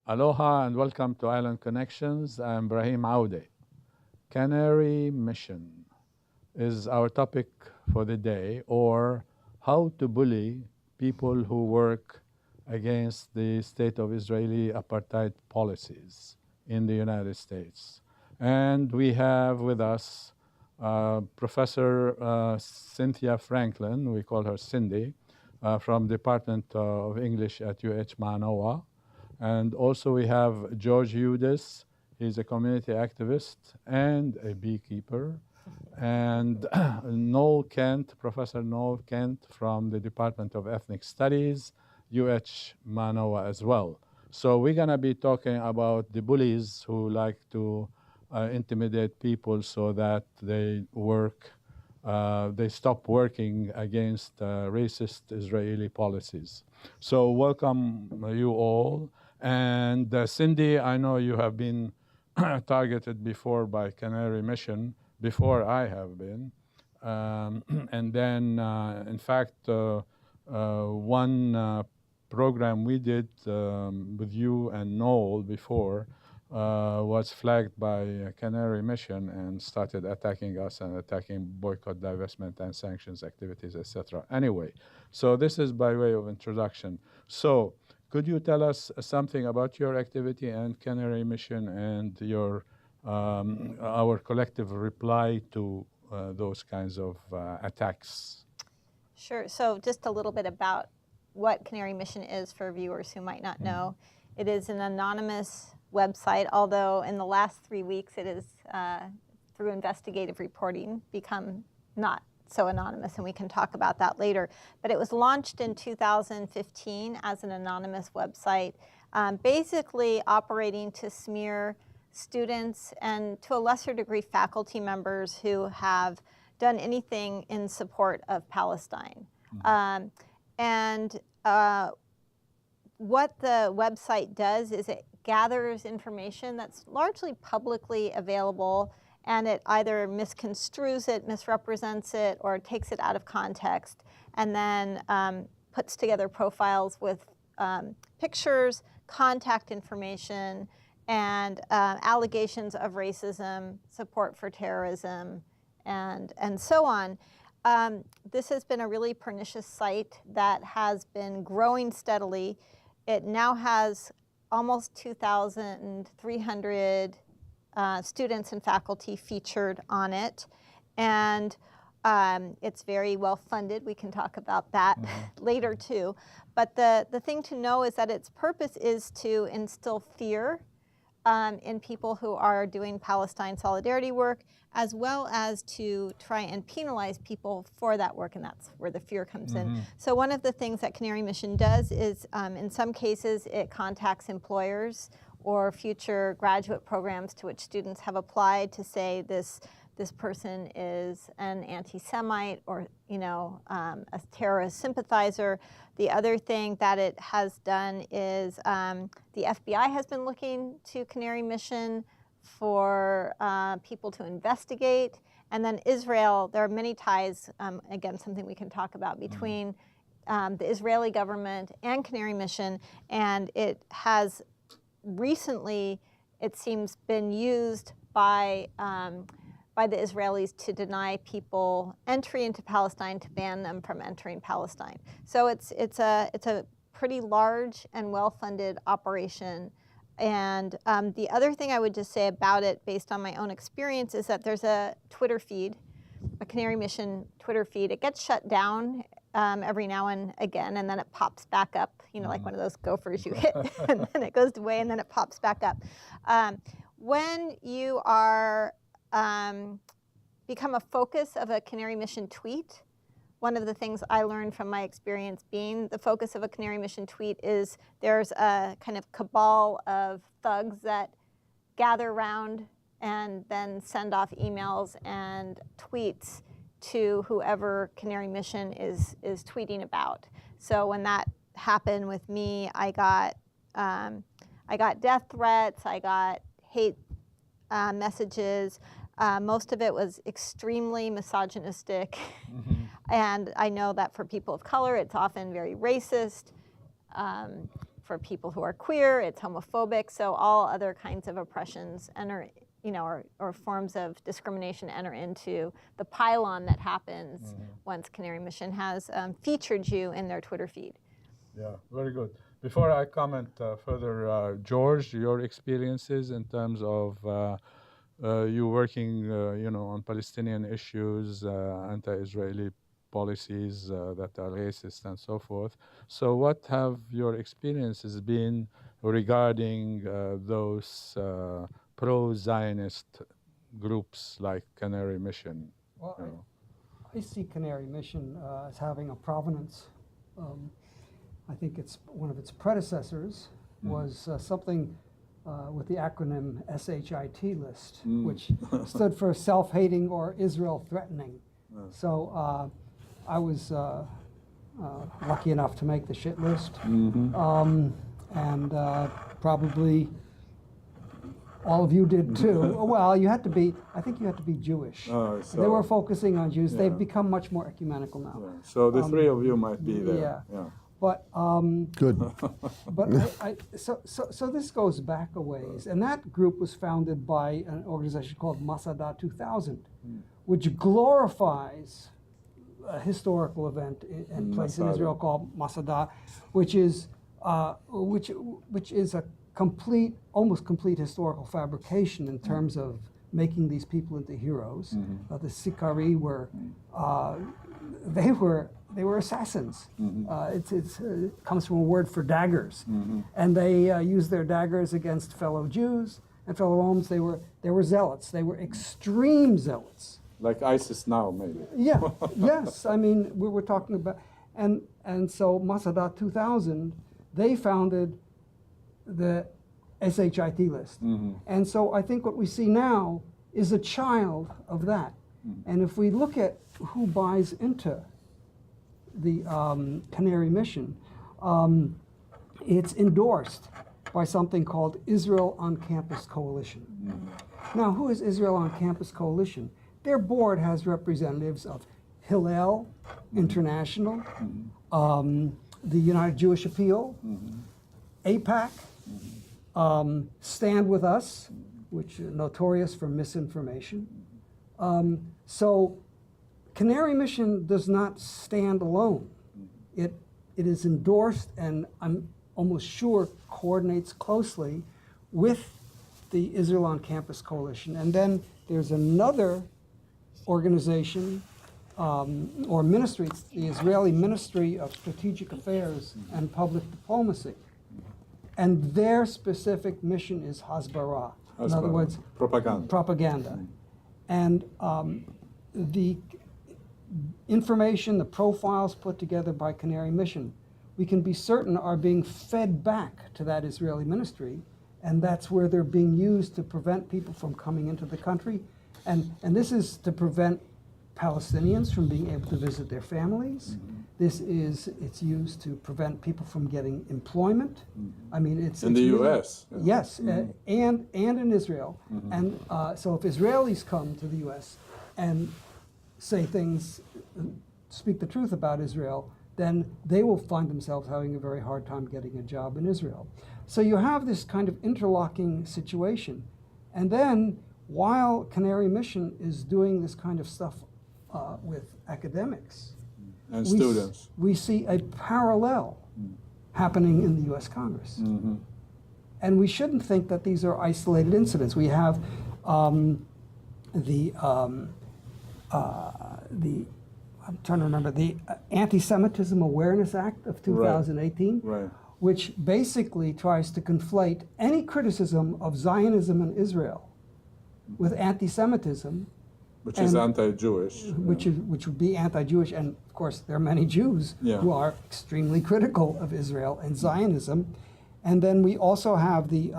Aloha and welcome to Island Connections. I'm Ibrahim Aoude. Canary Mission is our topic for the day, or how to bully people who work against the state of Israeli apartheid policies in the United States. And we have with us Professor Cynthia Franklin, we call her Cindy, from Department of English at UH Mānoa. And also we have George Hudes. He's a community activist and a beekeeper. And Noel Kent, Professor Noel Kent from the Department of Ethnic Studies, UH Mānoa as well. So we're going to be talking about the bullies who like to intimidate people so that they stop working against racist Israeli policies. So welcome you all. And Cindy, I know you have been targeted before by Canary Mission, before I have been. And then, in fact, one program we did with you and Noel before was flagged by Canary Mission and started attacking us and attacking boycott, divestment, and sanctions activities, etc. Anyway, so this is by way of introduction. So could you tell us something about your activity and Canary Mission and your our collective reply to those kinds of attacks? Sure. So just a little bit about what Canary Mission is for viewers who might not know. It is an anonymous website, although in the last 3 weeks it is, through investigative reporting, become not so anonymous, and we can talk about that later. But it was launched in 2015 as an anonymous website, basically operating to smear students and, to a lesser degree, faculty members who have done anything in support of Palestine. What the website does is it gathers information that's largely publicly available, and it either misconstrues it, misrepresents it, or takes it out of context, and then puts together profiles with pictures, contact information, and allegations of racism, support for terrorism, and so on. This has been a really pernicious site that has been growing steadily. It now has almost 2,300 students and faculty featured on it, and it's very well funded. We can talk about that later too. But the thing to know is that its purpose is to instill fear in people who are doing Palestine solidarity work, as well as to try and penalize people for that work, and that's where the fear comes in. So one of the things that Canary Mission does is, in some cases, it contacts employers or future graduate programs to which students have applied to say this person is an anti-Semite or a terrorist sympathizer. The other thing that it has done is the FBI has been looking to Canary Mission for people to investigate. And then Israel, there are many ties, again, something we can talk about, between the Israeli government and Canary Mission. And it has recently, it seems, been used by the Israelis to deny people entry into Palestine, to ban them from entering Palestine. So it's a pretty large and well-funded operation. And the other thing I would just say about it, based on my own experience, is that there's a Twitter feed, a Canary Mission Twitter feed. It gets shut down every now and again, and then it pops back up, like one of those gophers you hit, and then it goes away, and then it pops back up. When you are become a focus of a Canary Mission tweet, one of the things I learned from my experience being the focus of a Canary Mission tweet is there's a kind of cabal of thugs that gather around and then send off emails and tweets to whoever Canary Mission is tweeting about. So when that happened with me, I got death threats, I got hate messages. Most of it was extremely misogynistic. And I know that for people of color, it's often very racist. for people who are queer, it's homophobic, so all other kinds of oppressions enter, or forms of discrimination enter into the pylon that happens once Canary Mission has featured you in their Twitter feed. Yeah, very good. Before I comment further, George, your experiences in terms of you working, on Palestinian issues, anti-Israeli policies that are racist and so forth. So what have your experiences been regarding those pro-Zionist groups like Canary Mission? Well, I see Canary Mission as having a provenance. I think it's one of its predecessors was something with the acronym SHIT list, which stood for self-hating or Israel threatening. So I was lucky enough to make the shit list, and probably all of you did too. Well, you had to be, I think you had to be Jewish. So they were focusing on Jews. They've become much more ecumenical now. Yeah. So the three of you might be there. Yeah. But Good. but so this goes back a ways, and that group was founded by an organization called Masada 2000, which glorifies a historical event in place in Israel called Masada, which is a almost complete historical fabrication in terms of making these people into heroes. The Sikari were they were assassins. It comes from a word for daggers, and they used their daggers against fellow Jews and fellow Romans. They were zealots. They were extreme zealots. Like ISIS now, maybe. Yeah. Yes. I mean, we were talking about, and so Masada 2000, they founded the SHIT list, and so I think what we see now is a child of that. And if we look at who buys into the Canary Mission, it's endorsed by something called Israel on Campus Coalition. Now, who is Israel on Campus Coalition? Their board has representatives of Hillel International, the United Jewish Appeal, AIPAC, Stand With Us, which is notorious for misinformation. So Canary Mission does not stand alone. It is endorsed, and I'm almost sure coordinates closely with the Israel on Campus Coalition. And then there's another organization or ministry, it's the Israeli Ministry of Strategic Affairs and Public Diplomacy. And their specific mission is Hasbara. In other words, propaganda. And the information, the profiles put together by Canary Mission, we can be certain are being fed back to that Israeli ministry, and that's where they're being used to prevent people from coming into the country. And this is to prevent Palestinians from being able to visit their families. It's used to prevent people from getting employment. I mean, it's in the U.S. Yes, and in Israel. And so if Israelis come to the U.S. and say things, speak the truth about Israel, then they will find themselves having a very hard time getting a job in Israel. So you have this kind of interlocking situation. And then while Canary Mission is doing this kind of stuff with academics and students, we see a parallel happening in the U.S. Congress. And we shouldn't think that these are isolated incidents. We have I'm trying to remember, the Anti-Semitism Awareness Act of 2018, which basically tries to conflate any criticism of Zionism in Israel with anti-Semitism. Which is anti-Jewish. Which would be anti-Jewish, and of course there are many Jews who are extremely critical of Israel and Zionism. And then we also have the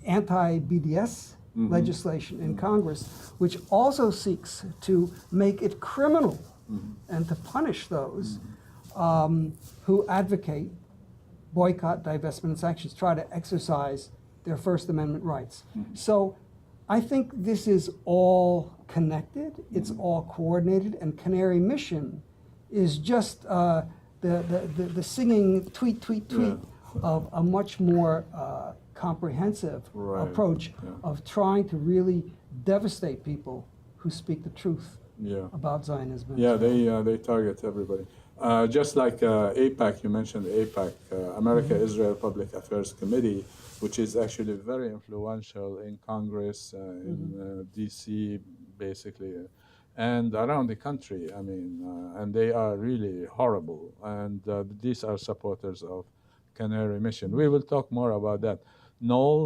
anti-BDS legislation in Congress, which also seeks to make it criminal and to punish those who advocate boycott, divestment, and sanctions, try to exercise their First Amendment rights. So I think this is all connected, it's all coordinated, and Canary Mission is just the singing tweet of a much more comprehensive Right. approach of trying to really devastate people who speak the truth Yeah. about Zionism. Yeah, they target everybody. Just like AIPAC, you mentioned AIPAC, America-Israel Public Affairs Committee, which is actually very influential in Congress, in D.C., basically, and around the country. I mean, and they are really horrible. And these are supporters of Canary Mission. We will talk more about that. Noel,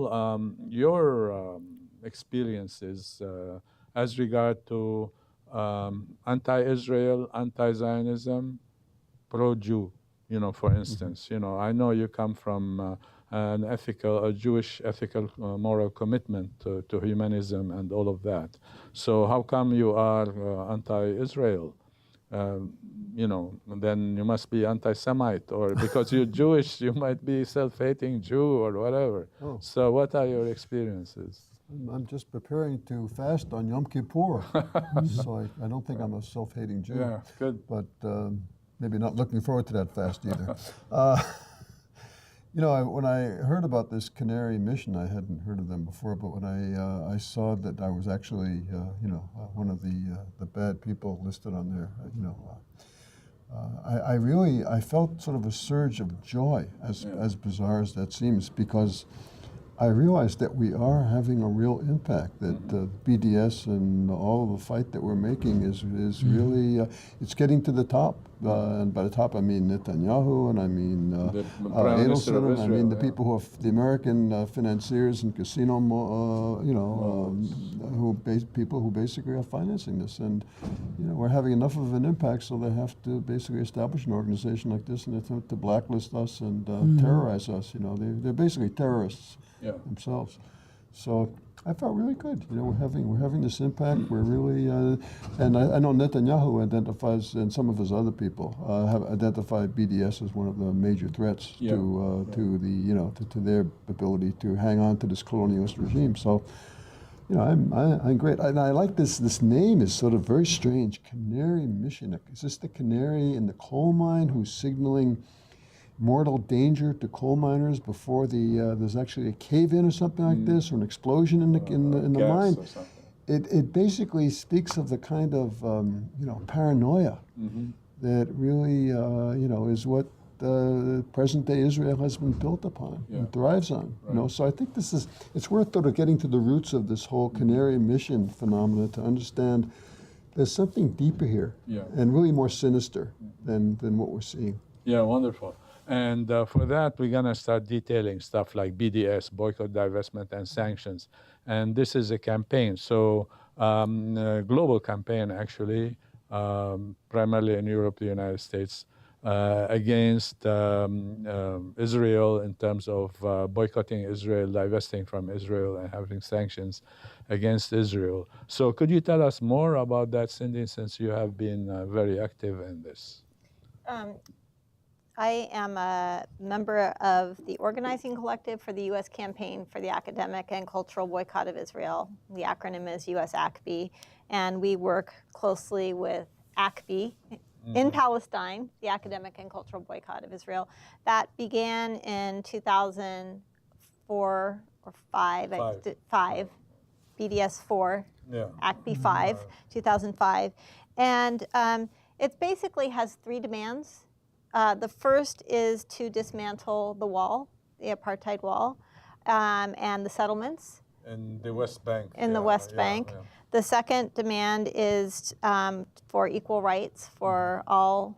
your experiences as regard to anti-Israel, anti-Zionism, pro-Jew, for instance. I know you come from an ethical, a Jewish ethical, moral commitment to humanism and all of that. So how come you are anti-Israel? Then you must be anti-Semite, or because you're Jewish, you might be self-hating Jew or whatever. Oh. So what are your experiences? I'm just preparing to fast on Yom Kippur, so I don't think I'm a self-hating Jew. Yeah, good. But maybe not looking forward to that fast either. When I heard about this Canary Mission, I hadn't heard of them before, but when I saw that I was actually, one of the bad people listed on there, I felt sort of a surge of joy, as bizarre as that seems, because I realized that we are having a real impact, that BDS and all of the fight that we're making is really, it's getting to the top. And by the top, I mean Netanyahu, and I mean Aoude, I mean the people who have, the American financiers and casino, people who basically are financing this. And, we're having enough of an impact, so they have to basically establish an organization like this and attempt to blacklist us and terrorize us. They're basically terrorists themselves. So I felt really good. We're having this impact. We're really, and I know Netanyahu identifies, and some of his other people have identified BDS as one of the major threats to to their ability to hang on to this colonialist regime. So, I'm great. And I like this. This name is sort of very strange. Canary Mission. Is this the canary in the coal mine who's signaling mortal danger to coal miners before there's actually a cave-in or something like this, or an explosion in the mine? It basically speaks of the kind of paranoia that really is what present-day Israel has been built upon and thrives on. Right. So I think it's worth sort of getting to the roots of this whole Canary Mission phenomena to understand there's something deeper here and really more sinister than what we're seeing. Yeah, wonderful. And for that, we're going to start detailing stuff like BDS, Boycott, Divestment, and Sanctions. And this is a campaign, so a global campaign, actually, primarily in Europe, the United States, against Israel in terms of boycotting Israel, divesting from Israel, and having sanctions against Israel. So could you tell us more about that, Cindy, since you have been very active in this? I am a member of the organizing collective for the U.S. campaign for the academic and cultural boycott of Israel. The acronym is US ACB, and we work closely with ACB in Palestine, the academic and cultural boycott of Israel. That began in 2004 or 5, BDS 4, ACB 5, 2005. And it basically has 3 demands. The first is to dismantle the wall, the apartheid wall, and the settlements. In the West Bank. In the West Bank. Yeah. The second demand is for equal rights for all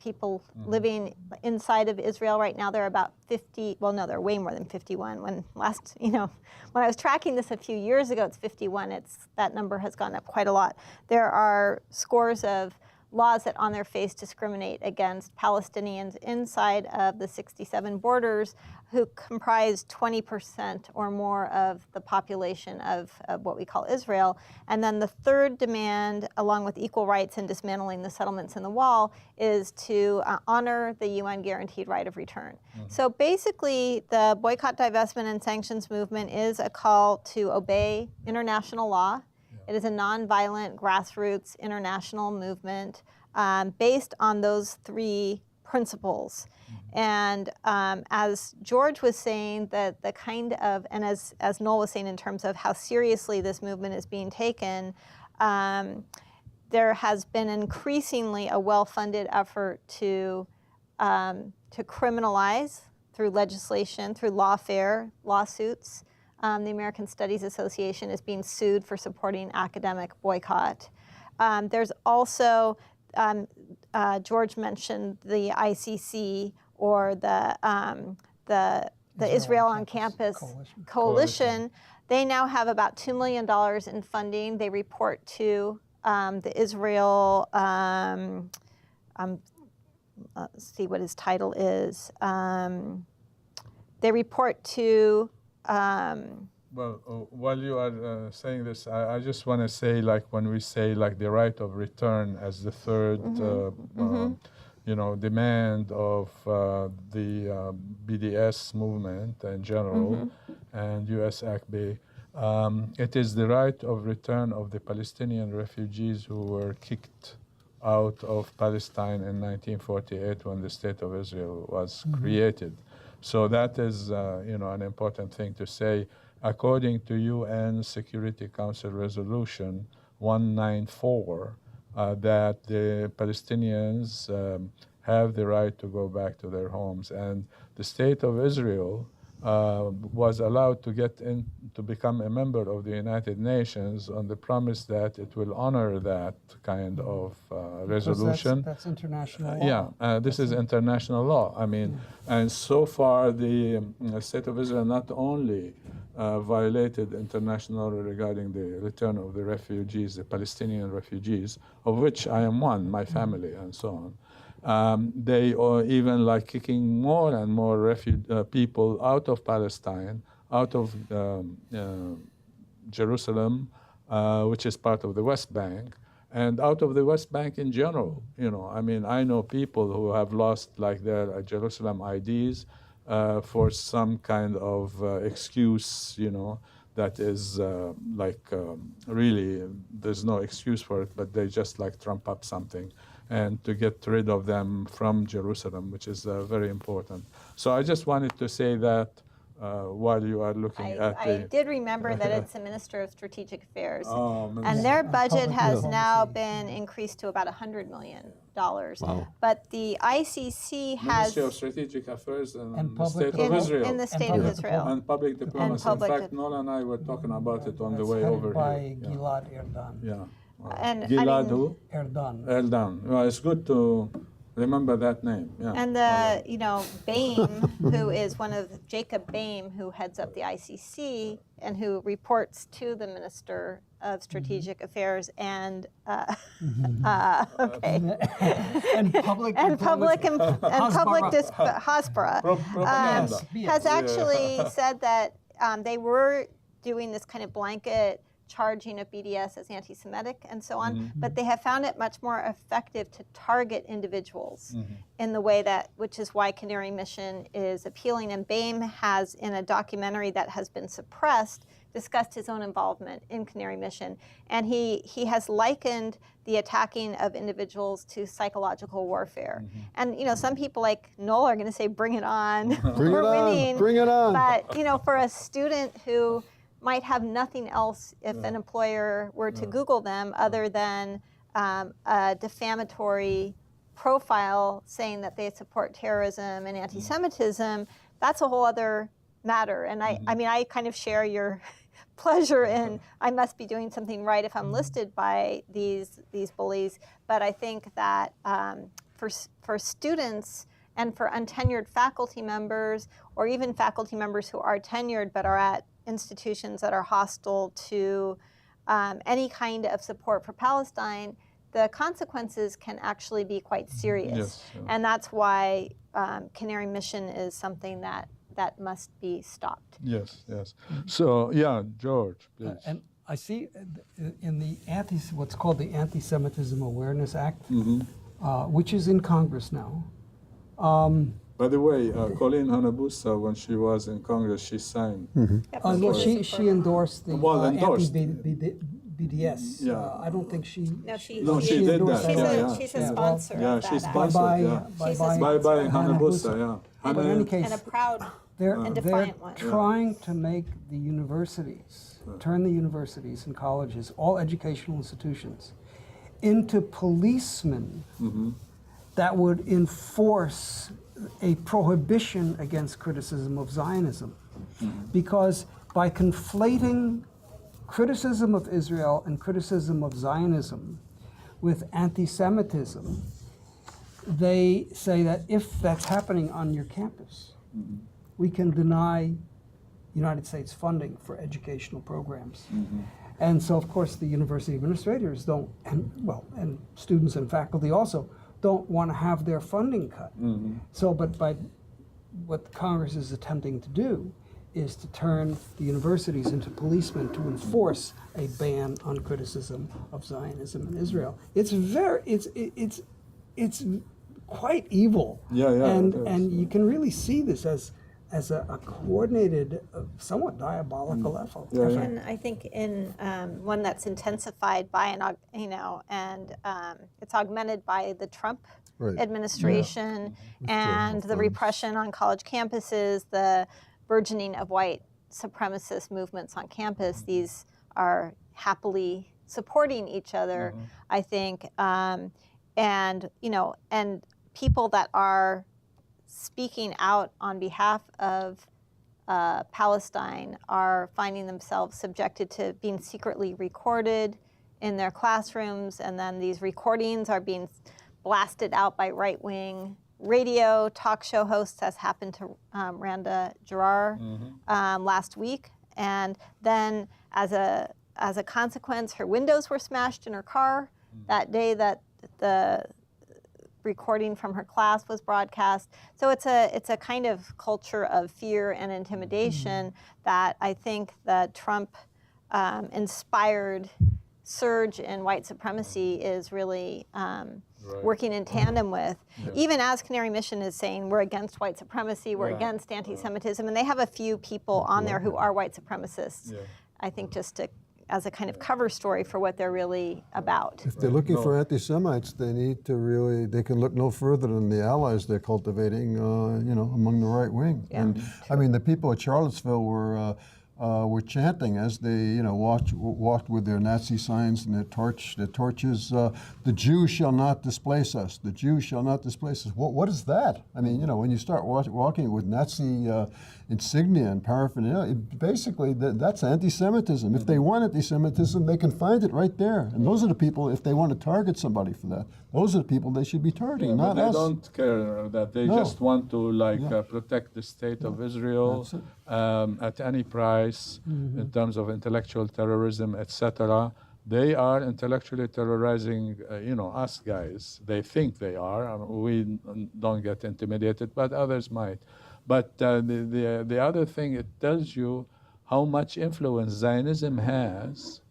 people living inside of Israel. Right now there are about 50, well no, there are way more than 51. When I was tracking this a few years ago, it's 51. That number has gone up quite a lot. There are scores of laws that on their face discriminate against Palestinians inside of the 67 borders who comprise 20% or more of the population of what we call Israel. And then the third demand, along with equal rights and dismantling the settlements in the wall, is to honor the UN guaranteed right of return. So basically, the boycott, divestment, and sanctions movement is a call to obey international law. It is a nonviolent, grassroots, international movement based on those 3 principles. And as George was saying, that the kind of, and as Noel was saying in terms of how seriously this movement is being taken, there has been increasingly a well-funded effort to criminalize through legislation, through lawfare, lawsuits. The American Studies Association is being sued for supporting academic boycott. There's also, George mentioned the ICC or the Israel on Campus Coalition. They now have about $2 million in funding. They report to the Israel, let's see what his title is. They report to Well, while you are saying this, I just want to say, like, when we say, like, the right of return as the third, you know, demand of the BDS movement in general and U.S. ACB, it is the right of return of the Palestinian refugees who were kicked out of Palestine in 1948 when the State of Israel was created. So that is, you know, an important thing to say. According to UN Security Council Resolution 194, that the Palestinians have the right to go back to their homes, and the State of Israel was allowed to get in to become a member of the United Nations on the promise that it will honor that kind of resolution. That's international law. Yeah, this is international law. I mean, and so far the State of Israel not only violated international law regarding the return of the refugees, the Palestinian refugees, of which I am one, my family, and so on. They are even like kicking more and more people out of Palestine, out of Jerusalem, which is part of the West Bank, and out of the West Bank in general. You know, I mean, I know people who have lost like their Jerusalem IDs for some kind of excuse, you know, that is really, there's no excuse for it, but they just like trump up something, and to get rid of them from Jerusalem, which is very important. So I just wanted to say that while you are looking at I did remember that it's the Minister of Strategic Affairs, and their budget has now been increased to about $100 million. Wow. But the ICC has Ministry of Strategic Affairs and the public State of Israel. in the State of Israel. And public diplomacy. In fact, Noel and I were talking about it on the way over by here. Gilad Erdan. Yeah. And Gilad who? Erdan. Erdan. Well, it's good to remember that name. Yeah. And the, you know, Bain, who is one of Jacob Bain, who heads up the ICC and who reports to the Minister of Strategic Affairs and okay, and public Haspara, has actually said that they were doing this kind of blanket charging of BDS as anti-Semitic and so on, but they have found it much more effective to target individuals in the way that, which is why Canary Mission is appealing. And Bain has, in a documentary that has been suppressed, discussed his own involvement in Canary Mission. And he has likened the attacking of individuals to psychological warfare. And, you know, some people like Noel are going to say, bring it on, we're winning. Bring it on. But, you know, for a student who might have nothing else if an employer were to Google them other than a defamatory profile saying that they support terrorism and anti-Semitism, that's a whole other matter. And I mean, I kind of share your pleasure in I must be doing something right if I'm listed by these bullies. But I think that for students and for untenured faculty members, or even faculty members who are tenured but are at institutions that are hostile to any kind of support for Palestine, the consequences can actually be quite serious. Yes, yeah. And that's why Canary Mission is something that must be stopped. Yes, yes. So, yeah, George, please. And I see in the what's called the Anti-Semitism Awareness Act, which is in Congress now. By the way, Colleen Hanabusa, when she was in Congress, she signed. Well, she endorsed the Well, endorsed. BDS. Yeah. I don't think she. No, she did endorsed that. She's a Yeah. sponsor of that. she's actually. sponsored. Yeah. She's a Bye-bye, Hannah Hanabusa, Busa. yeah. But in any case, And a proud they're and they're defiant one. trying to make the universities, turn the universities and colleges, all educational institutions, into policemen that would enforce a prohibition against criticism of Zionism. Because by conflating criticism of Israel and criticism of Zionism with anti-Semitism, they say that if that's happening on your campus, we can deny United States funding for educational programs. And so, of course, the university administrators don't, and students and faculty also, don't want to have their funding cut. So, but by what Congress is attempting to do is to turn the universities into policemen to enforce a ban on criticism of Zionism in Israel. It's quite evil. And you can really see this as a coordinated, somewhat diabolical effort. And I think in one that's intensified by and it's augmented by the Trump administration and the repression on college campuses, the burgeoning of white supremacist movements on campus. These are happily supporting each other, I think, and people that are speaking out on behalf of Palestine are finding themselves subjected to being secretly recorded in their classrooms, and then these recordings are being blasted out by right-wing radio talk show hosts, as happened to Randa Jarrar last week. And then as a consequence, her windows were smashed in her car that day that the recording from her class was broadcast. So it's a kind of culture of fear and intimidation that I think the Trump inspired surge in white supremacy is really working in tandem with. Even as Canary Mission is saying, we're against white supremacy, we're against anti-Semitism, and they have a few people on there who are white supremacists. I think just as a kind of cover story for what they're really about. If they're looking for anti-Semites, they need to really, they can look no further than the allies they're cultivating, among the right wing. And I mean, the people at Charlottesville were chanting as they, walked with their Nazi signs and their torches. The Jews shall not displace us. The Jews shall not displace us. What is that? I mean, when you start walking with Nazi insignia and paraphernalia, basically that's anti-Semitism. If they want anti-Semitism, they can find it right there. And those are the people, if they want to target somebody for that, those are the people they should be targeting, not but us. They don't care that. They just want to protect the state of Israel at any price in terms of intellectual terrorism, etc. They are intellectually terrorizing, us guys. They think they are. We don't get intimidated, but others might. But the other thing, it tells you how much influence Zionism has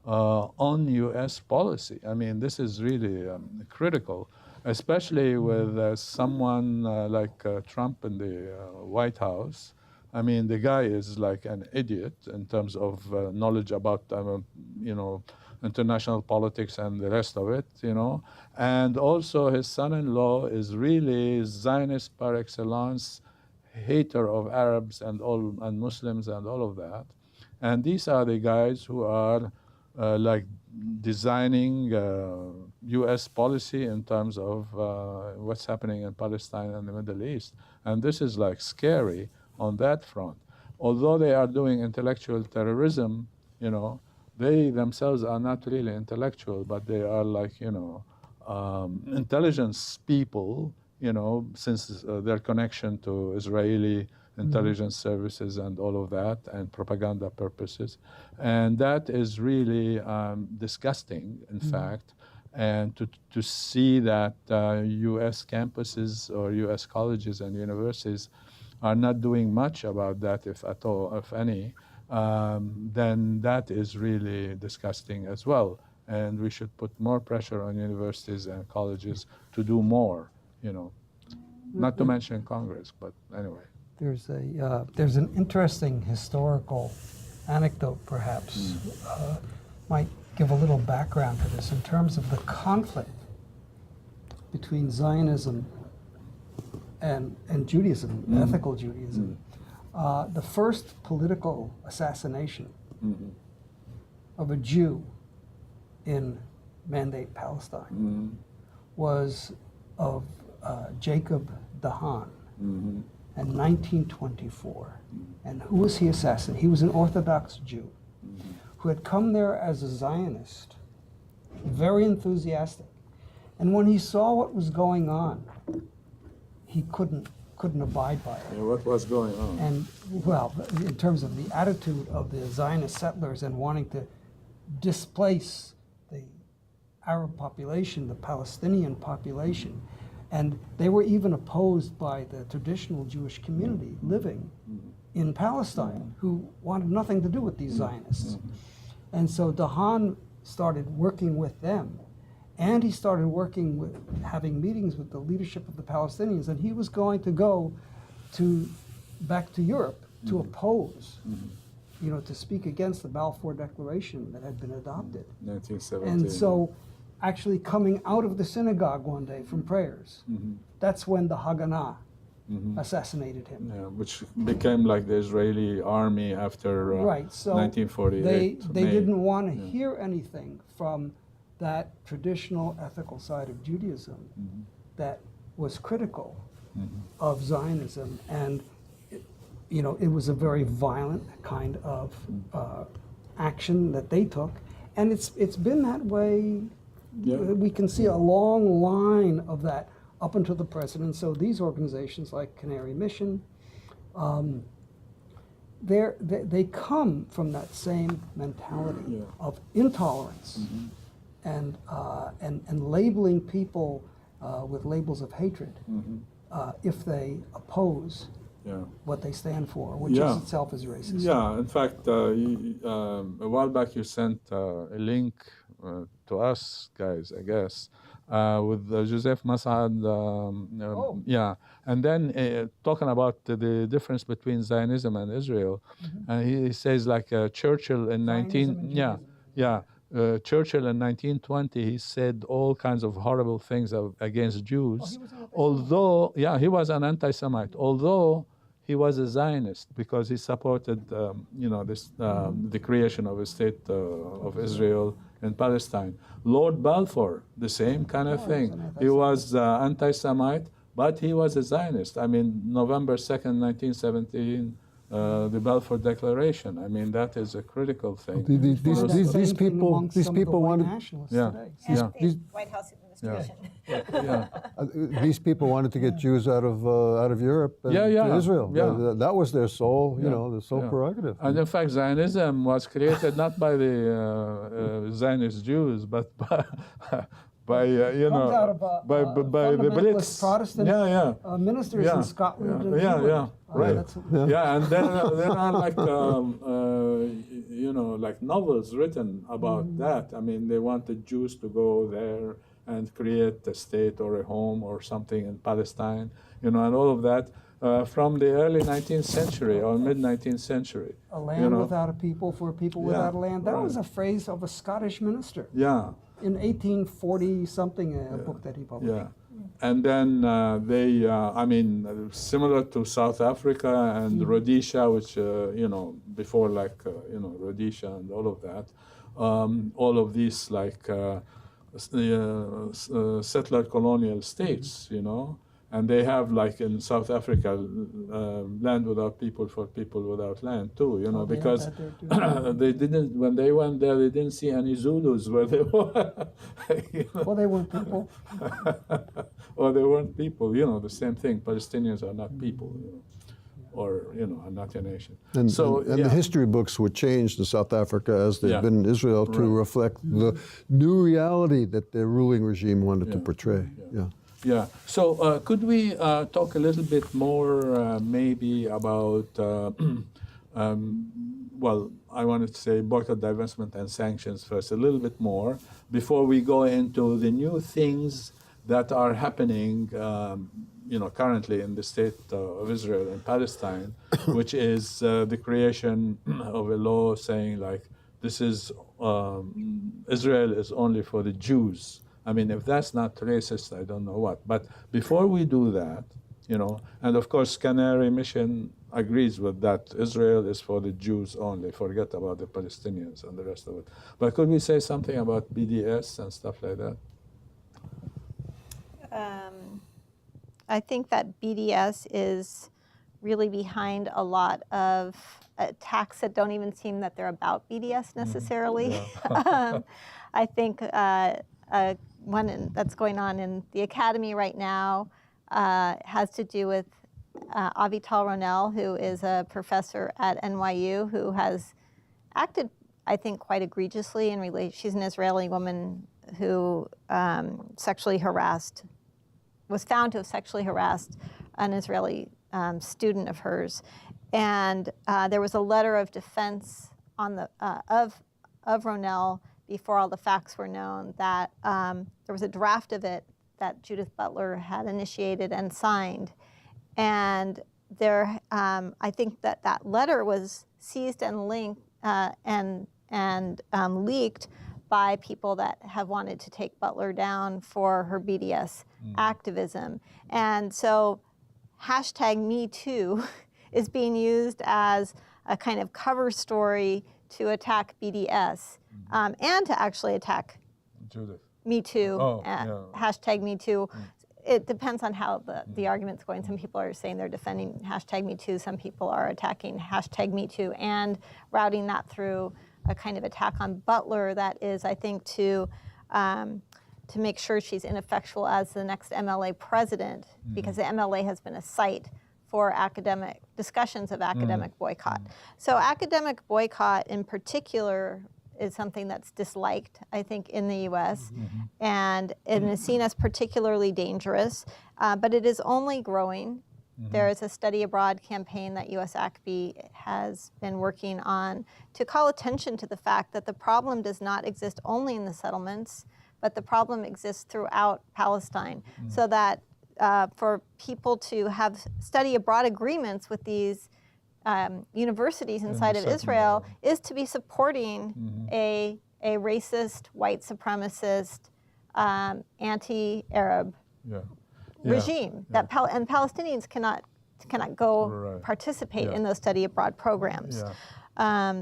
on U.S. policy. I mean, this is really critical, especially with someone like Trump in the White House. I mean, the guy is like an idiot in terms of knowledge about, international politics and the rest of it, And also his son-in-law is really Zionist par excellence, hater of Arabs and Muslims and all of that. And these are the guys who are designing U.S. policy in terms of what's happening in Palestine and the Middle East. And this is scary on that front. Although they are doing intellectual terrorism, they themselves are not really intellectual, but they are intelligence people, since their connection to Israeli intelligence services and all of that, and propaganda purposes. And that is really disgusting, in fact, and to see that U.S. campuses or U.S. colleges and universities are not doing much about that, if at all, if any, then that is really disgusting as well. And we should put more pressure on universities and colleges to do more, not to mention Congress, but anyway. There's an interesting historical anecdote, perhaps, might give a little background to this in terms of the conflict between Zionism and Judaism, ethical Judaism. The first political assassination of a Jew in Mandate Palestine was of Jacob Dahan in 1924. And who was he assassinating? He was an Orthodox Jew who had come there as a Zionist, very enthusiastic. And when he saw what was going on, he couldn't abide by it. Yeah, what was going on? And, well, in terms of the attitude of the Zionist settlers and wanting to displace the Arab population, the Palestinian population, and they were even opposed by the traditional Jewish community living in Palestine, who wanted nothing to do with these Zionists. And so Dahan started working with them, and he started working with, having meetings with the leadership of the Palestinians, and he was going to go back to Europe to oppose, to speak against the Balfour Declaration that had been adopted. 1917. And so, actually coming out of the synagogue one day from prayers, that's when the Haganah assassinated him. Yeah, which became like the Israeli army after Right, so 1948. they didn't want to hear anything from that traditional ethical side of Judaism that was critical of Zionism, and it was a very violent kind of action that they took, and it's been that way. Yeah. We can see a long line of that up until the present. So these organizations like Canary Mission, they come from that same mentality of intolerance and labeling people with labels of hatred if they oppose what they stand for, which is itself is racist. Yeah, in fact, a while back you sent a link to us guys, I guess, with Joseph Masad. Yeah, and then talking about the difference between Zionism and Israel, and he says like Churchill in Churchill in 1920, he said all kinds of horrible things against Jews. Although, he was an anti-Semite. Although he was a Zionist because he supported, the creation of a state of Israel in Palestine. Lord Balfour, the same kind of thing. He was anti-Semite, but he was a Zionist. I mean, November 2nd, 1917. The Balfour Declaration. I mean, that is a critical thing. These people wanted. White House administration. These people wanted to get Jews out of Europe and to Israel. That was their sole, the sole prerogative. And in fact, Zionism was created not by the Zionist Jews, but by the Brits, Protestant ministers in Scotland. Right. And there are like like novels written about that. I mean, they wanted Jews to go there and create a state or a home or something in Palestine, and all of that from the early 19th century or mid 19th century. A land without a people for a people without a land. That was a phrase of a Scottish minister. Yeah. In 1840 something, a book that he published. Yeah. And then they, similar to South Africa and Rhodesia, which, before Rhodesia and all of that, all of these settler colonial states, and they have like in South Africa, land without people for people without land too, because they didn't, when they went there, they didn't see any Zulus where they were. Well, they weren't people. Or they weren't people, the same thing. Palestinians are not people, or, are not a nation. And the history books were changed in South Africa as they've been in Israel to reflect the new reality that their ruling regime wanted to portray. Yeah. So could we talk a little bit more maybe about, I wanted to say boycott, divestment, and sanctions first, a little bit more, before we go into the new things that are happening, currently in the state of Israel and Palestine, which is the creation of a law saying like this is Israel is only for the Jews. I mean, if that's not racist, I don't know what. But before we do that, you know, and of course, Canary Mission agrees with that. Israel is for the Jews only. Forget about the Palestinians and the rest of it. But could we say something about BDS and stuff like that? I think that BDS is really behind a lot of attacks that don't even seem that they're about BDS necessarily. Yeah. I think one that's going on in the academy right now has to do with Avital Ronell, who is a professor at NYU, who has acted, I think, quite egregiously in relation. She's an Israeli woman who was found to have sexually harassed an Israeli student of hers, and there was a letter of defense on the of Ronell before all the facts were known. That there was a draft of it that Judith Butler had initiated and signed, and there I think that letter was seized and linked and leaked by people that have wanted to take Butler down for her BDS activism. And so #MeToo is being used as a kind of cover story to attack BDS and to actually attack Judith. Me Too, Oh, yeah. #MeToo. It depends on how the argument's going. Some people are saying they're defending #MeToo. Some people are attacking #MeToo and routing that through a kind of attack on Butler that is, I think, to make sure she's ineffectual as the next MLA president, because the MLA has been a site for academic discussions of academic boycott. So academic boycott in particular is something that's disliked, I think, in the U.S. And it is seen as particularly dangerous, but it is only growing. There is a study abroad campaign that U.S. ACB has been working on to call attention to the fact that the problem does not exist only in the settlements, but the problem exists throughout Palestine. So that for people to have study abroad agreements with these universities inside of Israel is to be supporting a racist, white supremacist, anti-Arab regime that and Palestinians cannot go participate in those study abroad programs.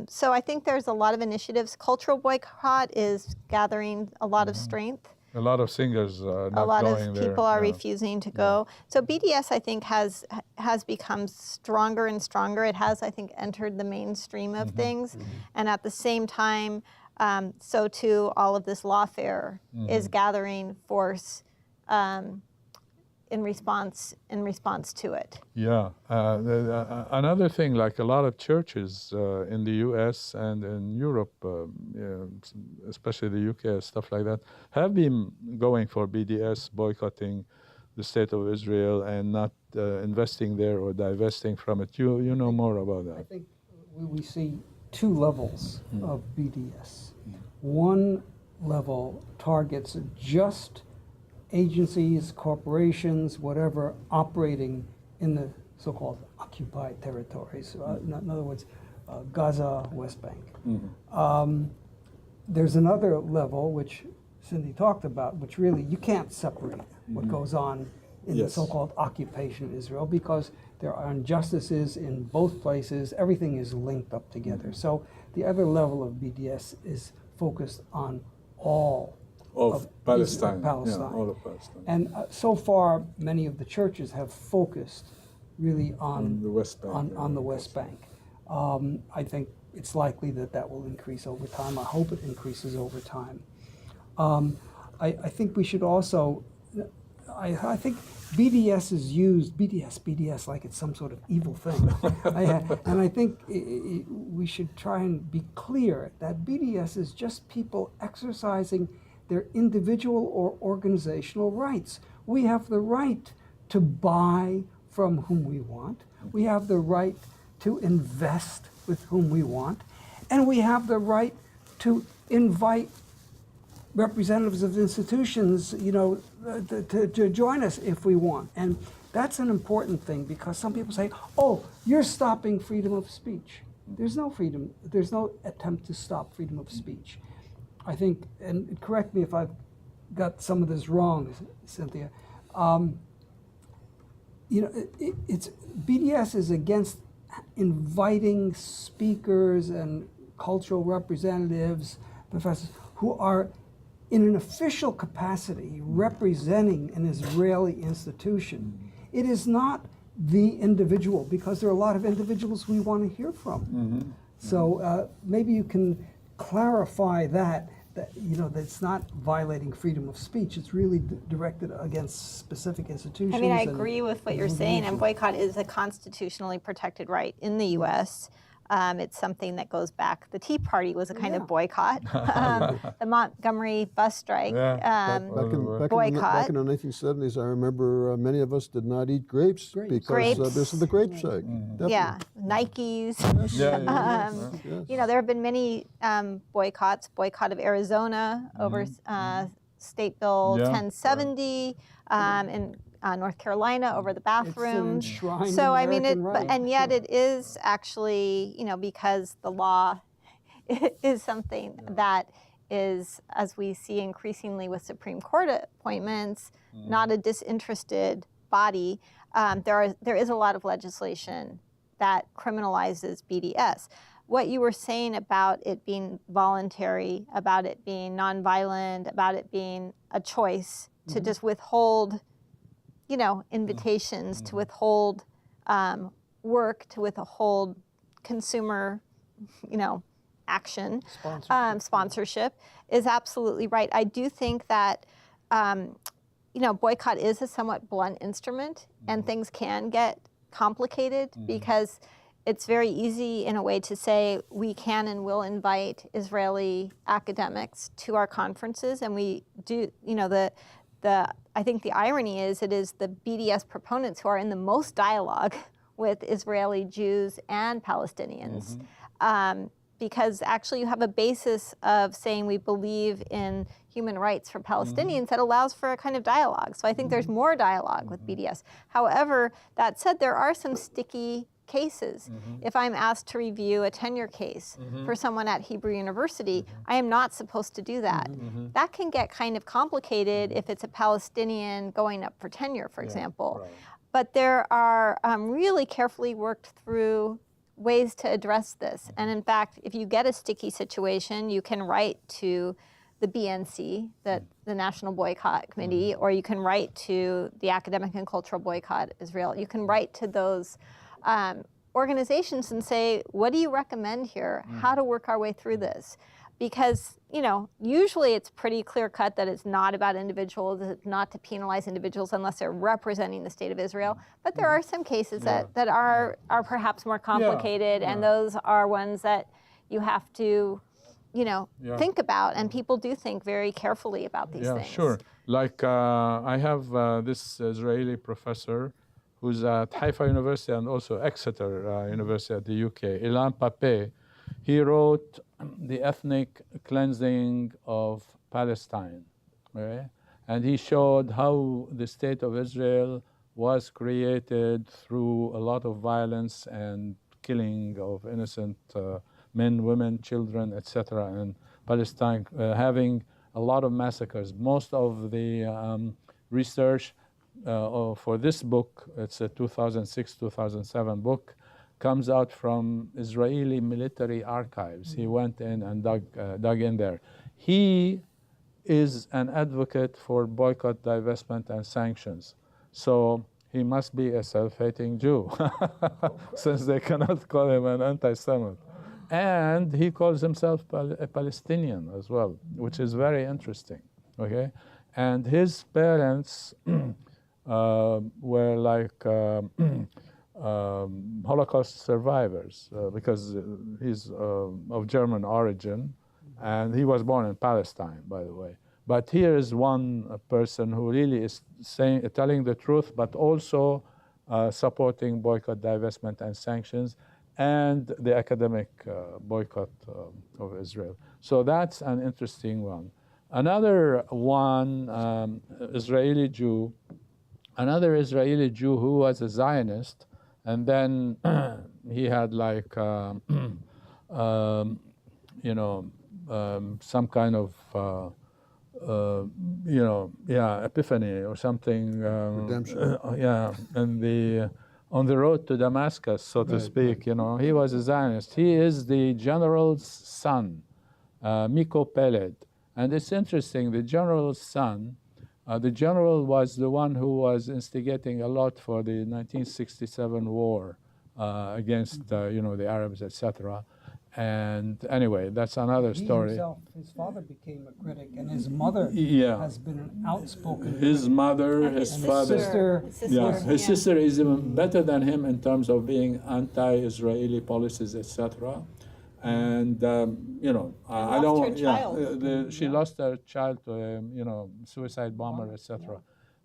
So I think there's a lot of initiatives. Cultural boycott is gathering a lot of strength. A lot of singers are not A lot going of there. people are refusing to go. So BDS, I think, has become stronger and stronger. It has, I think, entered the mainstream of things. And at the same time, so too, all of this lawfare is gathering force in response to it. Yeah. Another thing, like a lot of churches in the U.S. and in Europe, especially the U.K., stuff like that, have been going for BDS, boycotting the state of Israel and not investing there or divesting from it. You know more about that. I think we see two levels of BDS. One level targets just agencies, corporations, whatever, operating in the so-called occupied territories. In other words, Gaza, West Bank. There's another level, which Cindy talked about, which really you can't separate what goes on in the so-called occupation of Israel, because there are injustices in both places. Everything is linked up together. So the other level of BDS is focused on all of Palestine. Yeah, all of Palestine. And so far, many of the churches have focused really on the West Bank. On the West Bank. I think it's likely that will increase over time. I hope it increases over time. I think we should also, I think BDS is used, BDS, like it's some sort of evil thing. And I think we should try and be clear that BDS is just people exercising their individual or organizational rights. We have the right to buy from whom we want. We have the right to invest with whom we want. And we have the right to invite representatives of institutions, to join us if we want. And that's an important thing, because some people say, oh, you're stopping freedom of speech. There's no freedom. There's no attempt to stop freedom of speech. I think, and correct me if I've got some of this wrong, Cynthia. You know, it's BDS is against inviting speakers and cultural representatives, professors who are in an official capacity representing an Israeli institution. It is not the individual, because there are a lot of individuals we want to hear from. So maybe you can clarify that you know, that it's not violating freedom of speech. It's really directed against specific institutions. I mean, I agree with what you're saying, and boycott is a constitutionally protected right in the U.S. It's something that goes back. The Tea Party was a kind of boycott. The Montgomery bus strike, Back boycott. in the 1970s, I remember many of us did not eat grapes because this is the grape strike. Yeah, Nikes. Yes. You know, there have been many boycotts. Boycott of Arizona over State Bill 1070, in North Carolina over the bathrooms. So I mean, and yet it is actually, you know, because the law is something that is, as we see increasingly with Supreme Court appointments, not a disinterested body. There is a lot of legislation that criminalizes BDS. What you were saying about it being voluntary, about it being nonviolent, about it being a choice to just withhold, you know, invitations, to withhold work, to withhold consumer, you know, action, sponsorship is absolutely right. I do think that, you know, boycott is a somewhat blunt instrument, and things can get complicated because it's very easy in a way to say we can and will invite Israeli academics to our conferences, and we do, you know, I think the irony is it is the BDS proponents who are in the most dialogue with Israeli Jews and Palestinians, because actually you have a basis of saying we believe in human rights for Palestinians that allows for a kind of dialogue. So I think there's more dialogue with BDS. However, that said, there are some sticky cases. If I'm asked to review a tenure case for someone at Hebrew University, I am not supposed to do that. That can get kind of complicated if it's a Palestinian going up for tenure, for example. But there are really carefully worked through ways to address this. And in fact, if you get a sticky situation, you can write to the BNC, the National Boycott Committee, or you can write to the Academic and Cultural Boycott Israel. You can write to those organizations and say, what do you recommend here? How to work our way through this? Because, you know, usually it's pretty clear cut that it's not about individuals, it's not to penalize individuals unless they're representing the state of Israel. But there are some cases that are perhaps more complicated, and those are ones that you have to, you know, think about, and people do think very carefully about these things. Sure. Like I have this Israeli professor who's at Haifa University and also Exeter University at the UK, Ilan Pape. He wrote The Ethnic Cleansing of Palestine, right? And he showed how the state of Israel was created through a lot of violence and killing of innocent men, women, children, etc. And Palestine having a lot of massacres. Most of the research for this book, it's a 2006-2007 book, comes out from Israeli military archives. He went in and dug in there. He is an advocate for boycott, divestment, and sanctions. So he must be a self-hating Jew, since they cannot call him an anti-Semite. And he calls himself a Palestinian as well, which is very interesting, okay? And his parents were like Holocaust survivors, because he's of German origin, and he was born in Palestine, by the way. But here is one person who really is telling the truth, but also supporting boycott, divestment, and sanctions, and the academic boycott of Israel. So that's an interesting one. Another one, Israeli Jew who was a Zionist, and then he had like, some kind of, epiphany or something. Redemption. And on the road to Damascus, so to speak, he was a Zionist. He is the general's son, Miko Peled. And it's interesting, the general's son, the general was the one who was instigating a lot for the 1967 war against, the Arabs, etc. And anyway, that's another story. His father became a critic, and his mother has been an outspoken His mother, his father. His sister is even better than him in terms of being anti-Israeli policies, etc. And I don't. She lost her child to a suicide bomber, etc.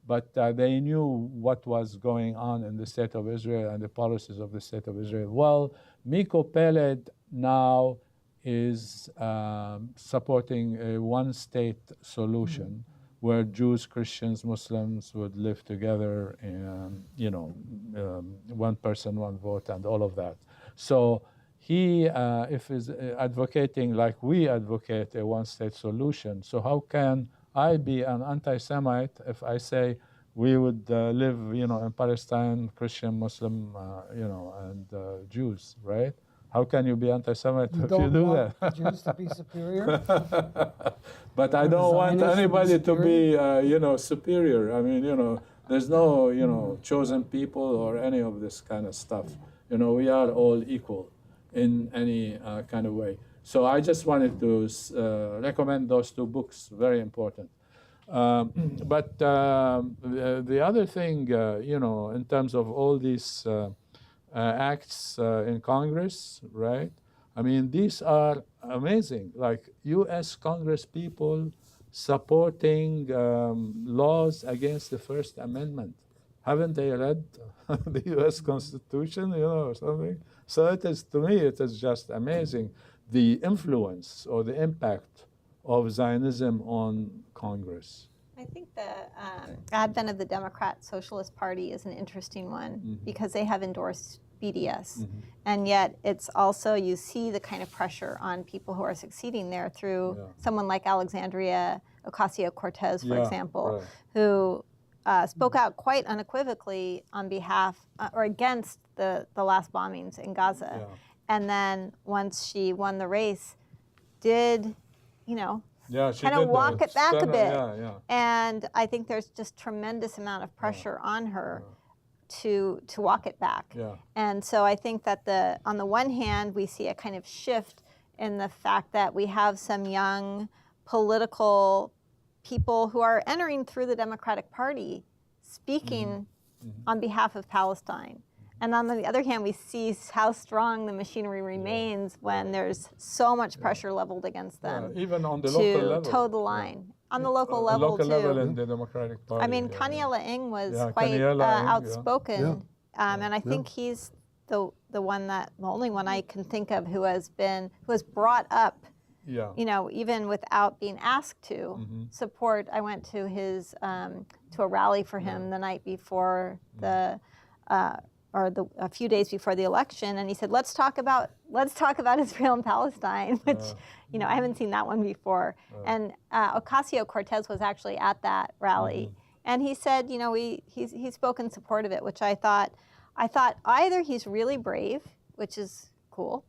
But they knew what was going on in the state of Israel and the policies of the state of Israel. Well, Miko Peled now is supporting a one-state solution where Jews, Christians, Muslims would live together, and one person, one vote, and all of that. So he, if is advocating like we advocate a one-state solution, so how can I be an anti-Semite if I say we would live, in Palestine, Christian, Muslim, and Jews, right? How can you be anti-Semite if you do that? The Jews to be superior. But I don't want anybody to be, superior. I mean, there's no, chosen people or any of this kind of stuff. We are all equal in any kind of way. So I just wanted to recommend those two books, very important. But the other thing, in terms of all these acts in Congress, right? I mean, these are amazing, like U.S. Congress people supporting laws against the First Amendment. Haven't they read the U.S. Constitution, or something? So it is, to me, it is just amazing, the influence or the impact of Zionism on Congress. I think the advent of the Democrat Socialist Party is an interesting one because they have endorsed BDS. And yet it's also, you see the kind of pressure on people who are succeeding there through someone like Alexandria Ocasio-Cortez, for example, who spoke out quite unequivocally on behalf or against the last bombings in Gaza. And then once she won the race, did, kind of walk it back a bit. And I think there's just tremendous amount of pressure on her to walk it back. And so I think that on the one hand, we see a kind of shift in the fact that we have some young political people who are entering through the Democratic Party speaking on behalf of Palestine. And on the other hand, we see how strong the machinery remains when there's so much pressure leveled against them. Even on the local level. To toe the line. On the local level, too. Local level in the Democratic Party. I mean, Kaniela Ing was quite outspoken. And I think he's the only one I can think of who was brought up, even without being asked to support. I went to his, to a rally for him the night before a few days before the election, and he said, let's talk about Israel and Palestine, which, I haven't seen that one before. And Ocasio-Cortez was actually at that rally. And he said, he spoke in support of it, which I thought either he's really brave, which is cool,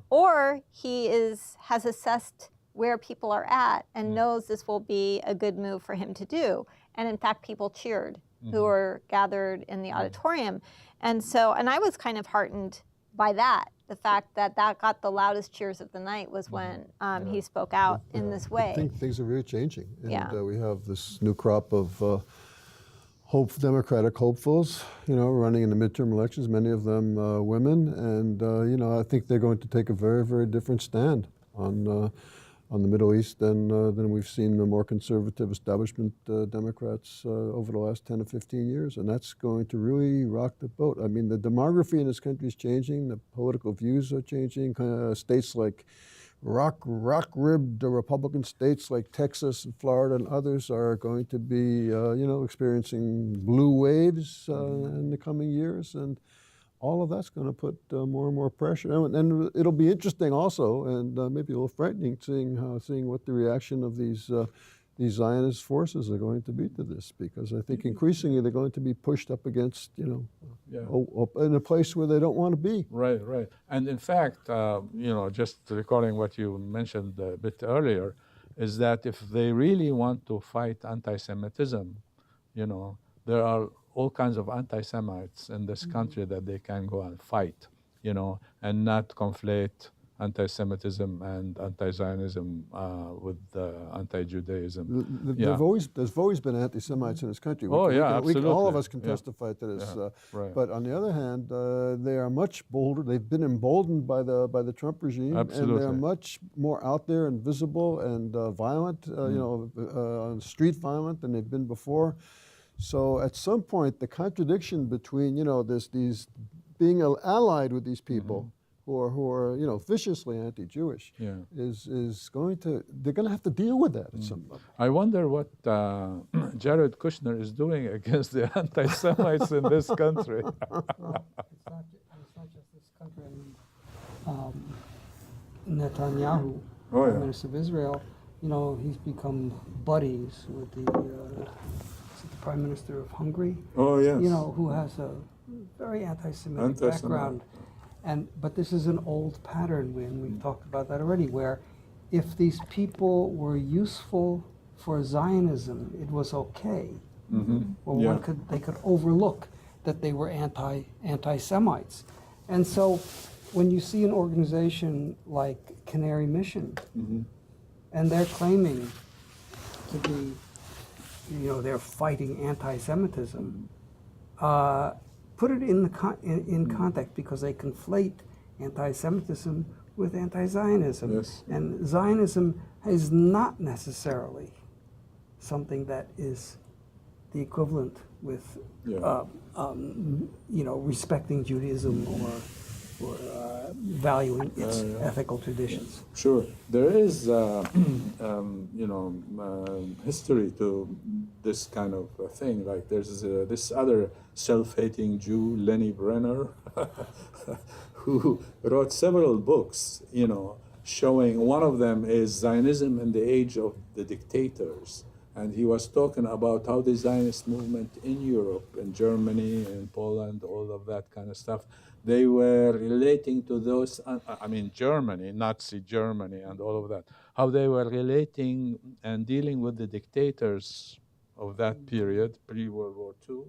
or he has assessed where people are at and knows this will be a good move for him to do. And in fact, people cheered who were gathered in the auditorium. And I was kind of heartened by that. The fact that got the loudest cheers of the night was when he spoke out in this way. I think things are really changing. And we have this new crop of Democratic hopefuls, running in the midterm elections, many of them women. And, I think they're going to take a very, very different stand on the Middle East than we've seen the more conservative establishment Democrats over the last 10 to 15 years. And that's going to really rock the boat. I mean, the demography in this country is changing. The political views are changing. States like rock-ribbed Republican states like Texas and Florida and others are going to be, experiencing blue waves in the coming years. And all of that's going to put more and more pressure. And it'll be interesting also, and maybe a little frightening, seeing what the reaction of these Zionist forces are going to be to this, because I think increasingly they're going to be pushed up against, in a place where they don't want to be. Right, right. And in fact, just recalling what you mentioned a bit earlier, is that if they really want to fight anti-Semitism, there are all kinds of anti-Semites in this country that they can go and fight, and not conflate anti-Semitism and anti-Zionism with anti-Judaism. There's always been anti-Semites in this country. Absolutely. All of us can testify to this. Right. But on the other hand, they are much bolder. They've been emboldened by the Trump regime, Absolutely. and they're much more out there and visible and violent, street violent than they've been before. So at some point, the contradiction between these being allied with these people who are viciously anti-Jewish is going to, they're going to have to deal with that at some level. I wonder what Jared Kushner is doing against the anti-Semites in this country. It's not just this country. Netanyahu, Prime Minister of Israel, he's become buddies with the Prime Minister of Hungary. Oh, yes. Who has a very anti-Semitic background. But this is an old pattern, and we've talked about that already, where if these people were useful for Zionism, it was okay. Well, they could overlook that they were anti-Semites. And so when you see an organization like Canary Mission, and they're claiming to be, they're fighting anti-Semitism, put it in context, because they conflate anti-Semitism with anti-Zionism. Yes. And Zionism is not necessarily something that is the equivalent with, respecting Judaism or valuing its ethical traditions. Sure. There is, history to this kind of thing. Like there's this other self-hating Jew, Lenny Brenner, who wrote several books, showing, one of them is Zionism in the Age of the Dictators. And he was talking about how the Zionist movement in Europe, in Germany, in Poland, all of that kind of stuff, they were relating to those, Germany, Nazi Germany and all of that, how they were relating and dealing with the dictators of that period, pre-World War II,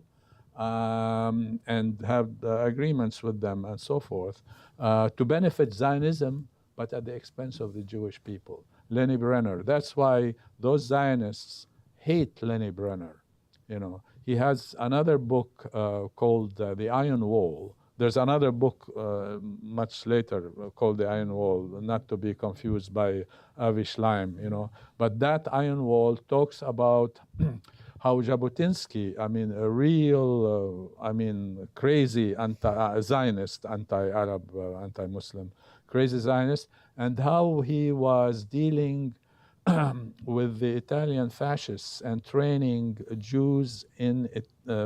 and have agreements with them and so forth, to benefit Zionism, but at the expense of the Jewish people. Lenny Brenner, that's why those Zionists hate Lenny Brenner. He has another book called The Iron Wall. There's another book much later called The Iron Wall, not to be confused by Avi Shlaim, But that Iron Wall talks about how Jabotinsky, a real, crazy anti-Zionist, anti-Arab, anti-Muslim, crazy Zionist, and how he was dealing with the Italian fascists and training Jews in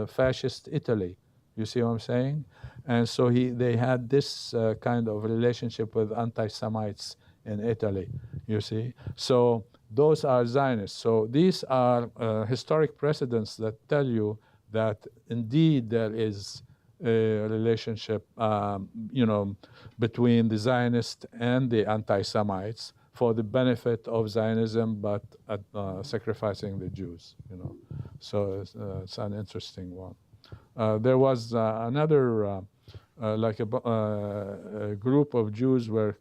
fascist Italy. You see what I'm saying? And so they had this kind of relationship with anti-Semites in Italy, you see? So those are Zionists. So these are historic precedents that tell you that indeed there is a relationship, between the Zionists and the anti-Semites for the benefit of Zionism, but sacrificing the Jews, So it's an interesting one. There was another, a group of Jews were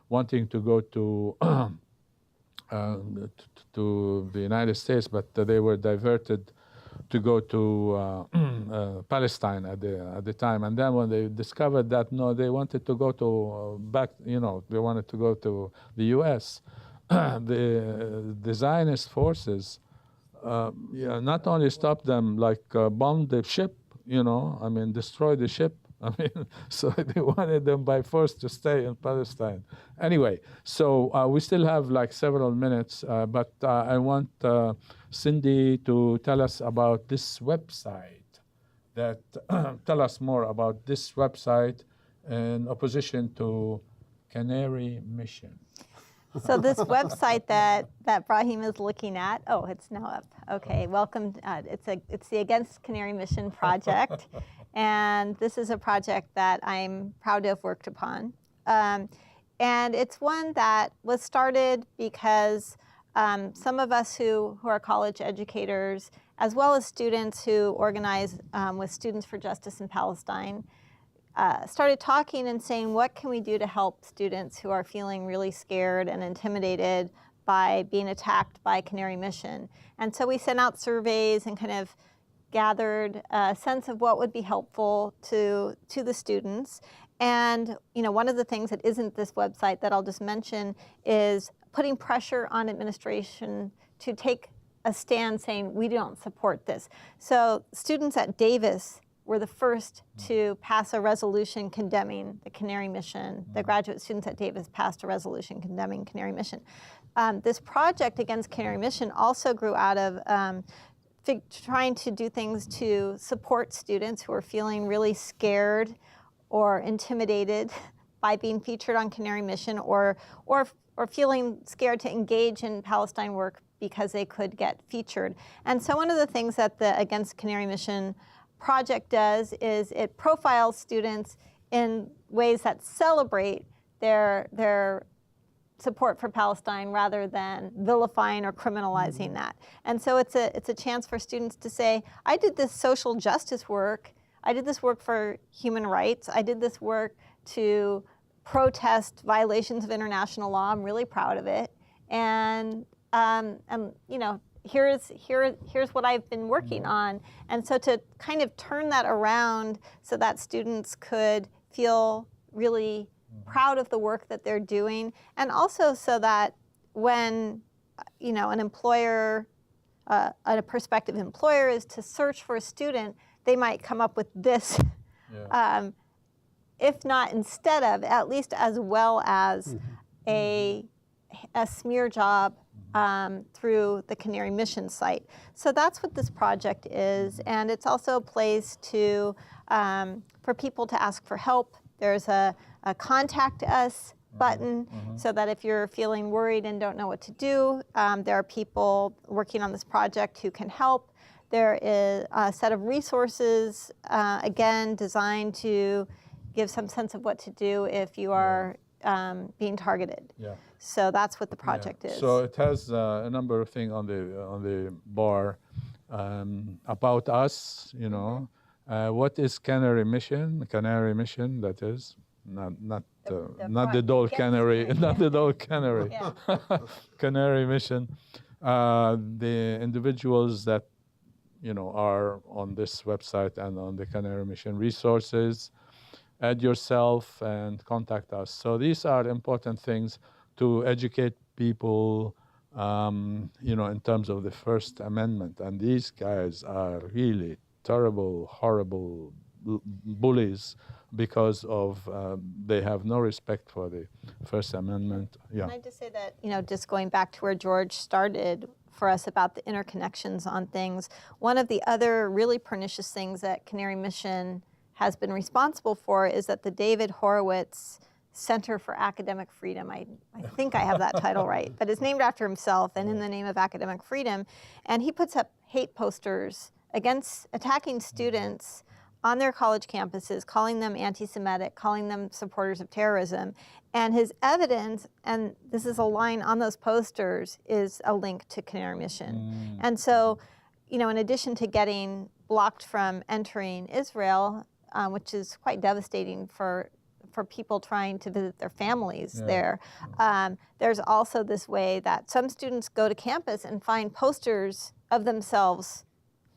wanting to go to the United States, but they were diverted to go to Palestine at the time. And then when they discovered that, no, they wanted to go to they wanted to go to the U.S. the Zionist forces not only stopped them, bombed the ship, destroyed the ship. So they wanted them by force to stay in Palestine. Anyway, so we still have several minutes, but I want Cindy to tell us about this website, that tell us more about this website in opposition to Canary Mission. So this website that Ibrahim is looking at, oh, it's now up. Okay, welcome. It's the Against Canary Mission project, and this is a project that I'm proud to have worked upon. And it's one that was started because some of us who are college educators, as well as students who organize with Students for Justice in Palestine, started talking and saying, what can we do to help students who are feeling really scared and intimidated by being attacked by Canary Mission? And so we sent out surveys and kind of gathered a sense of what would be helpful to the students. And one of the things that isn't this website that I'll just mention is putting pressure on administration to take a stand saying, we don't support this. So students at Davis were the first to pass a resolution condemning the Canary Mission. The graduate students at Davis passed a resolution condemning Canary Mission. This project against Canary Mission also grew out of trying to do things to support students who are feeling really scared or intimidated by being featured on Canary Mission, or feeling scared to engage in Palestine work because they could get featured. And so one of the things that the Against Canary Mission project does is it profiles students in ways that celebrate their support for Palestine rather than vilifying or criminalizing that. And so it's a chance for students to say, I did this social justice work, I did this work for human rights, I did this work to protest violations of international law, I'm really proud of it, and here's what I've been working on. And so to kind of turn that around so that students could feel really proud of the work that they're doing, and also so that when an employer, a prospective employer is to search for a student, they might come up with this, if not instead of, at least as well as a smear job through the Canary Mission site. So that's what this project is, and it's also a place for people to ask for help. There's a contact us button, so that if you're feeling worried and don't know what to do, there are people working on this project who can help. There is a set of resources, again, designed to give some sense of what to do if you are being targeted. Yeah. So that's what the project is. So it has a number of things on the bar about us. What is Canary Mission? Canary Mission, that is not the dull canary, not the dull canary. Canary Mission. The individuals that are on this website and on the Canary Mission resources. Add yourself and contact us. So these are important things to educate people, in terms of the First Amendment. And these guys are really terrible, horrible bullies because of they have no respect for the First Amendment. Yeah. Can I just say that, just going back to where George started for us about the interconnections on things, one of the other really pernicious things that Canary Mission has been responsible for is that the David Horowitz Center for Academic Freedom, I think I have that title right, but it's named after himself and in the name of academic freedom, and he puts up hate posters attacking students on their college campuses, calling them anti-Semitic, calling them supporters of terrorism, and his evidence, and this is a line on those posters, is a link to Canary Mission. And so, in addition to getting blocked from entering Israel, which is quite devastating for people trying to visit their families there. There's also this way that some students go to campus and find posters of themselves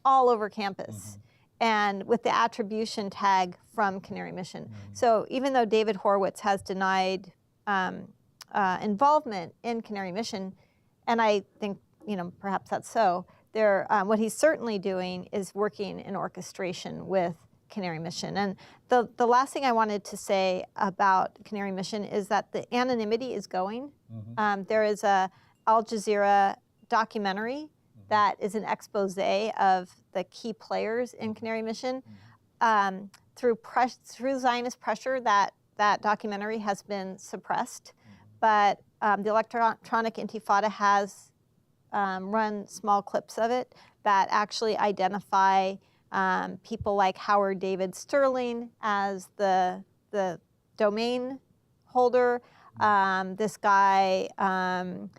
all over campus, and with the attribution tag from Canary Mission. So even though David Horowitz has denied involvement in Canary Mission, and I think perhaps that's so, what he's certainly doing is working in orchestration with Canary Mission. And the last thing I wanted to say about Canary Mission is that the anonymity is going. There is a Al Jazeera documentary that is an expose of the key players in Canary Mission. through Zionist pressure, that documentary has been suppressed. But the Electronic Intifada has run small clips of it that actually identify people like Howard David Sterling as the domain holder, this guy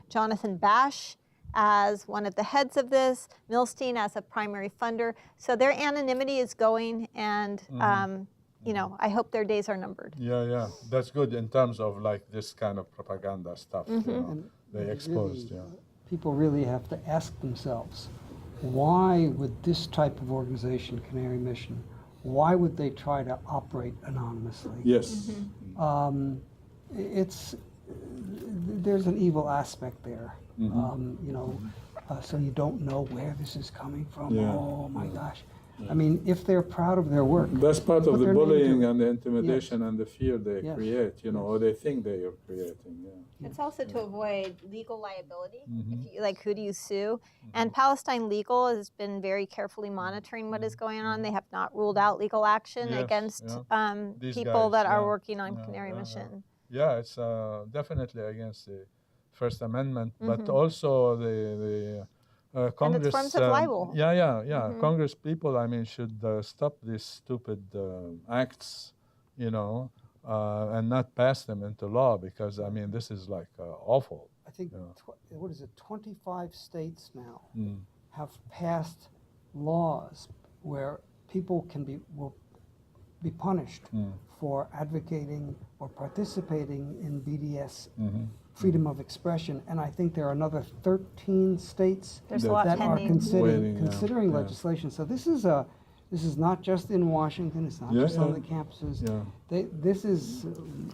Jonathan Bash as one of the heads of this, Milstein as a primary funder. So their anonymity is going, and you know, I hope their days are numbered. Yeah, that's good in terms of like this kind of propaganda stuff. You know, And they exposed. really, people really have to ask themselves, why would this type of organization, Canary Mission, why would they try to operate anonymously? Yes. There's an evil aspect there. You know, so you don't know where this is coming from. Yeah. Oh my gosh. I mean, if they're proud of their work. That's part put of the their name to bullying it. and the intimidation Yes. and the fear they Yes. create, you know, or they think they are creating. Yeah. It's also to avoid legal liability. If you, like, who do you sue? And Palestine Legal has been very carefully monitoring what is going on. They have not ruled out legal action Yes, against These people guys, that are yeah, working on yeah, Canary yeah, Mission. Yeah, it's definitely against the First Amendment, but also the Congress. And it's forms of libel. Congress people, I mean, should stop these stupid acts, you know, and not pass them into law, because I mean, this is like awful. I think, Yeah. what is it, 25 states now have passed laws where people will be punished for advocating or participating in BDS, freedom of expression, and I think there are another 13 states There's a lot that are pending. considering Yeah. legislation. So this is not just in Washington, it's not just on the campuses. This is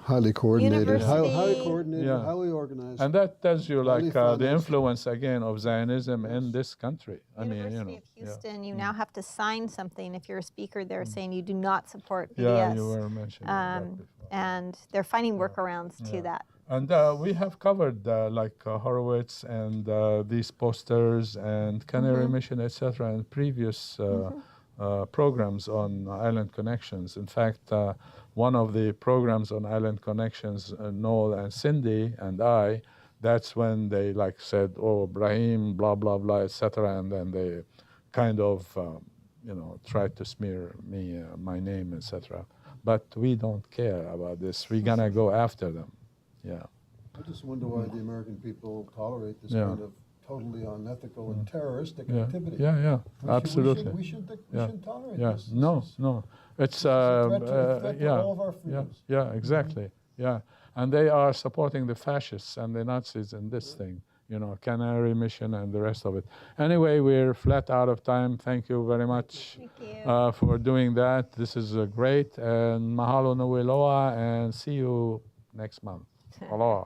Highly coordinated, highly University. coordinated, Yeah. highly organized. And that tells you Highly like the financed. influence again of Zionism in this country. I mean, you University know. of Houston, you now have to sign something if you're a speaker there saying you do not support BDS. Yeah, you were mentioning that before. And they're finding workarounds to that. And we have covered like Horowitz and these posters and Canary Mission, etc., and previous programs on Island Connections. In fact, one of the programs on Island Connections, Noel and Cindy and I, that's when they like said, oh, Ibrahim, blah, blah, blah, etc., and then they kind of, you know, tried to smear me, my name, etc. But we don't care about this. We're gonna go after them. Yeah. I just wonder why the American people tolerate this Yeah. kind of totally unethical and terroristic Yeah, activity. yeah, Absolutely. absolutely. We shouldn't tolerate Yeah, this. no, This is- no. It's a threat to yeah, all of our freedoms. yeah, exactly. Yeah, and they are supporting the fascists and the Nazis in this thing. You know, Canary Mission and the rest of it. Anyway, we're flat out of time. Thank you very much Thank you. for doing that. This is great, and mahalo nui loa, and see you next month. Aloha.